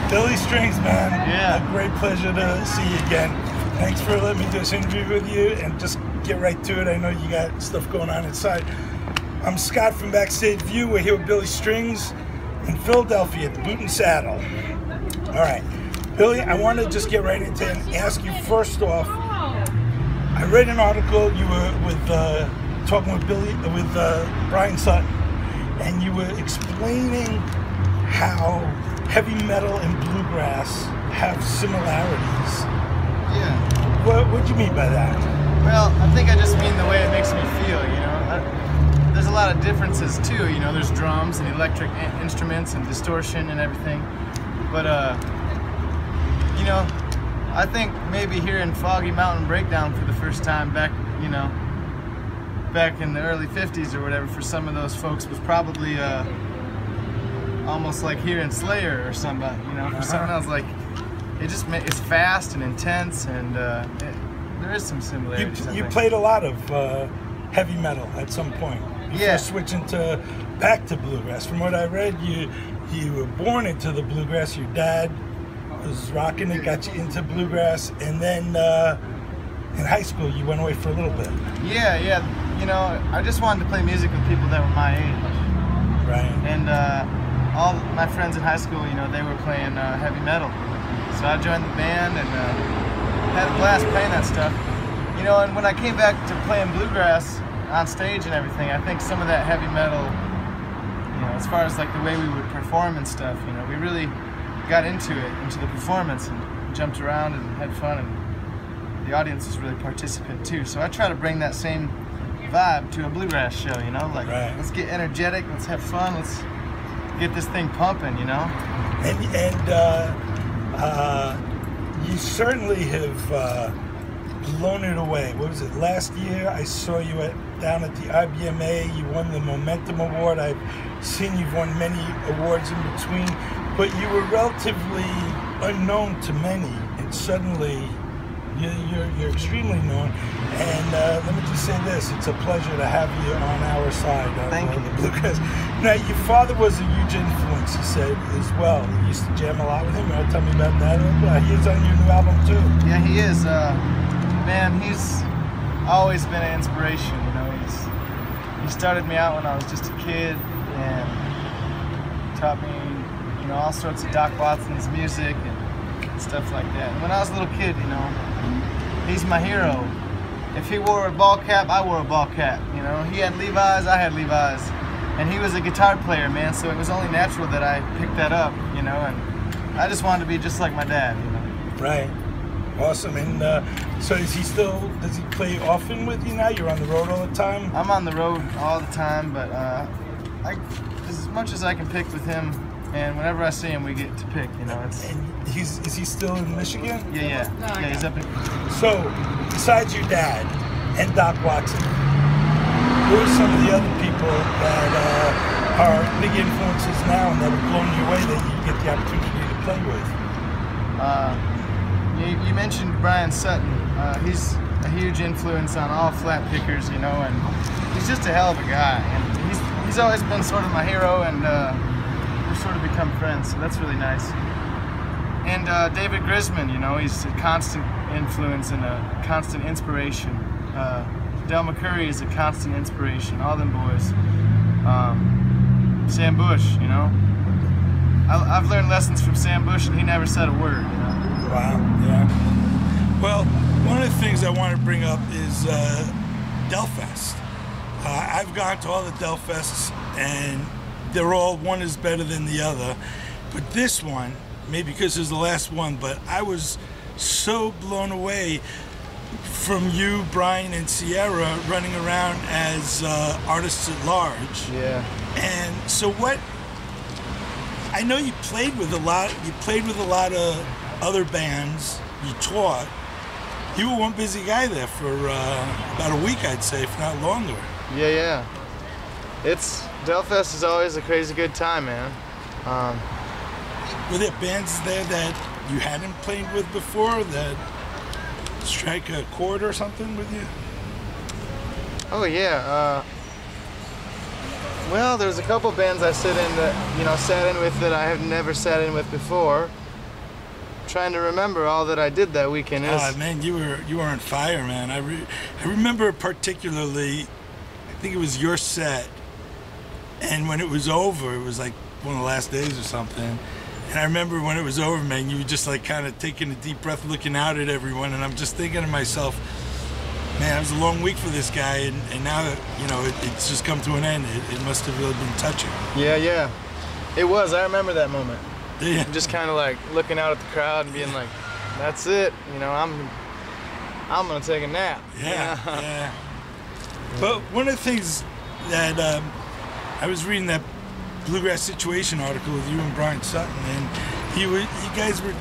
Billy Strings, man. Yeah. A great pleasure to see you again. Thanks for letting me do this interview with you, and just get right to it. I know you got stuff going on inside. I'm Scott from Backstage View. We're here with Billy Strings in Philadelphia at the Boot and Saddle. All right, Billy, I want to just get right into it and ask you first off. I read an article you were with talking with Brian Sutton, and you were explaining how heavy metal and bluegrass have similarities. Yeah. What do you mean by that? Well, I think I just mean the way it makes me feel, you know. There's a lot of differences too, you know. There's drums and electric instruments and distortion and everything. But, you know, I think maybe hearing Foggy Mountain Breakdown for the first time back, you know, back in the early 50s or whatever, for some of those folks was probably almost like hearing Slayer or somebody, you know. For someone else, like, it's fast and intense, and there is some similarities. You played a lot of heavy metal at some point. Before switching back to bluegrass. From what I read, you were born into the bluegrass. Your dad was rocking it, got you into bluegrass, and then in high school you went away for a little bit. Yeah. You know, I just wanted to play music with people that were my age. Right. And all my friends in high school, you know, they were playing heavy metal. So I joined the band and had a blast playing that stuff. You know, and when I came back to playing bluegrass on stage and everything, I think some of that heavy metal, you know, as far as like the way we would perform and stuff, you know, we really got into the performance, and jumped around and had fun, and the audience was really participant too. So I try to bring that same vibe to a bluegrass show, you know, like let's get energetic, let's have fun, let's get this thing pumping, you know. And you certainly have blown it away. What was it, last year? I saw you down at the IBMA. You won the Momentum Award. I've seen you've won many awards in between, but you were relatively unknown to many, and suddenly you're extremely known. And let me just say this, it's a pleasure to have you on our side of the bluegrass. Now, your father was a huge influence, he said, as well. You used to jam a lot with him. You want to tell me about that? He is on your new album too. Yeah, he is. Man, he's always been an inspiration, you know. He started me out when I was just a kid, and taught me, you know, all sorts of Doc Watson's music and stuff like that. And when I was a little kid, you know, he's my hero. If he wore a ball cap, I wore a ball cap, you know. He had Levi's, I had Levi's. And he was a guitar player, man, so it was only natural that I picked that up, you know, and I just wanted to be just like my dad, you know. Right. Awesome. And so does he play often with you now? You're on the road all the time? I'm on the road all the time, but as much as I can pick with him, and whenever I see him, we get to pick, you know. And is he still in Michigan? Yeah, he's up in... So, besides your dad and Doc Watson, who are some of the other people that are big influences now and that have blown you away that you get the opportunity to play with? You mentioned Brian Sutton. He's a huge influence on all flat pickers, you know, and he's just a hell of a guy. And he's always been sort of my hero, and we've sort of become friends, so that's really nice. And David Grisman, you know, he's a constant influence and a constant inspiration. Del McCoury is a constant inspiration, all them boys. Sam Bush, you know. I've learned lessons from Sam Bush, and he never said a word, you know. Wow, yeah. Well, one of the things I want to bring up is Delfest. I've gone to all the Delfests, and they're all, one is better than the other. But this one, maybe because it was the last one, but I was so blown away from you, Brian, and Sierra running around as artists at large. Yeah. And so I know you played with a lot of other bands, you taught. You were one busy guy there for about a week, I'd say, if not longer. Yeah. Delfest is always a crazy good time, man. Were there bands there that you hadn't played with before that strike a chord or something with you? Oh yeah. Well, there's a couple bands I sat in with that I have never sat in with before. trying to remember all that I did that weekend. Oh man, you were on fire, man. I remember particularly, I think it was your set, and when it was over, it was like one of the last days or something. And I remember when it was over, man, you were just like kind of taking a deep breath, looking out at everyone, and I'm just thinking to myself, man, it was a long week for this guy, and now that, you know, it's just come to an end. It must have really been touching. Yeah. It was. I remember that moment. Yeah. Just kind of like looking out at the crowd and being like, that's it. You know, I'm gonna take a nap. Yeah. But one of the things that I was reading that Bluegrass Situation article with you and Brian Sutton, and you guys were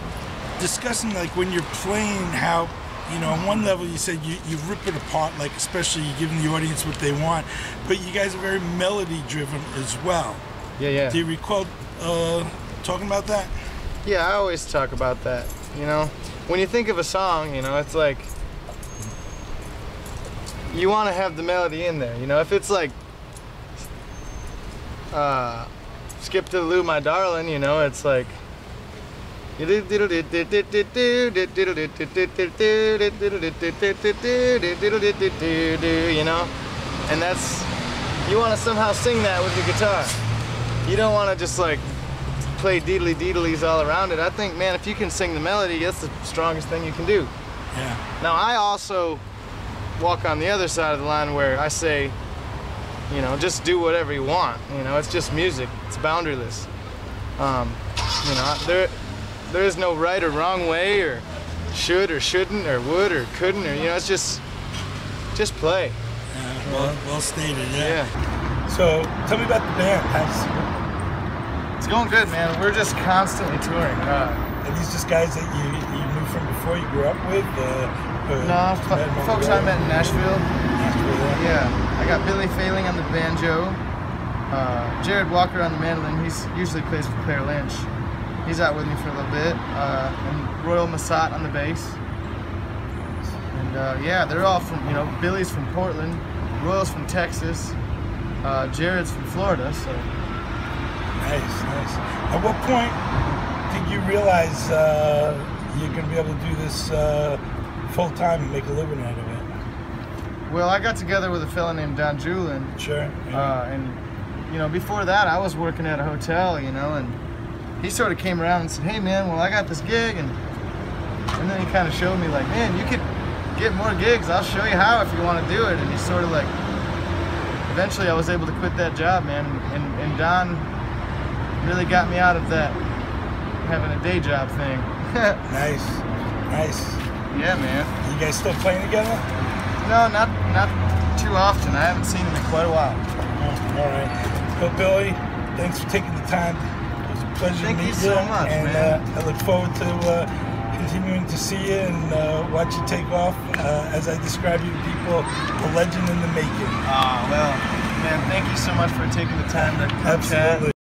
discussing, like, when you're playing, how, you know, on one level you said you rip it apart, like, especially you giving the audience what they want, but you guys are very melody driven as well. Yeah. Do you recall talking about that? Yeah, I always talk about that. You know, when you think of a song, you know, it's like you want to have the melody in there. You know, if it's like Skip to the Lou, My Darling, you know, it's like you know, and that's, you want to somehow sing that with your guitar. You don't want to just like play deedly deedlies all around it. I think, man, if you can sing the melody, that's the strongest thing you can do. Yeah. Now, I also walk on the other side of the line where I say, you know, just do whatever you want. You know, it's just music. It's boundaryless. You know, there is no right or wrong way, or should or shouldn't, or would or couldn't, or, you know, it's just play. Yeah, well stated. Yeah. So tell me about the band. It's going good, man. We're just constantly touring. Are these just guys that you knew from before, you grew up with? No, folks I met in Nashville. Yeah. I got Billy Failing on the banjo. Jared Walker on the mandolin. He usually plays for Claire Lynch. He's out with me for a little bit. And Royal Massat on the bass. And yeah, they're all from, you know, Billy's from Portland, Royal's from Texas, Jared's from Florida, so. Nice. At what point did you realize you're going to be able to do this full time and make a living out of it? Well, I got together with a fella named Don Julin. Sure. Yeah. And, you know, before that, I was working at a hotel, you know, and he sort of came around and said, hey, man, well, I got this gig, and then he kind of showed me, like, man, you could get more gigs. I'll show you how if you want to do it. And he sort of, like, eventually I was able to quit that job, man, and Don really got me out of that having a day job thing. Nice. Yeah, man. You guys still playing together? No, not too often. I haven't seen him in quite a while. Oh, all right. Well, Billy, thanks for taking the time. It was a pleasure to meet you. Thank you so much, and, man. I look forward to continuing to see you and watch you take off. As I describe you to people, a legend in the making. Well, man, thank you so much for taking the time to come chat.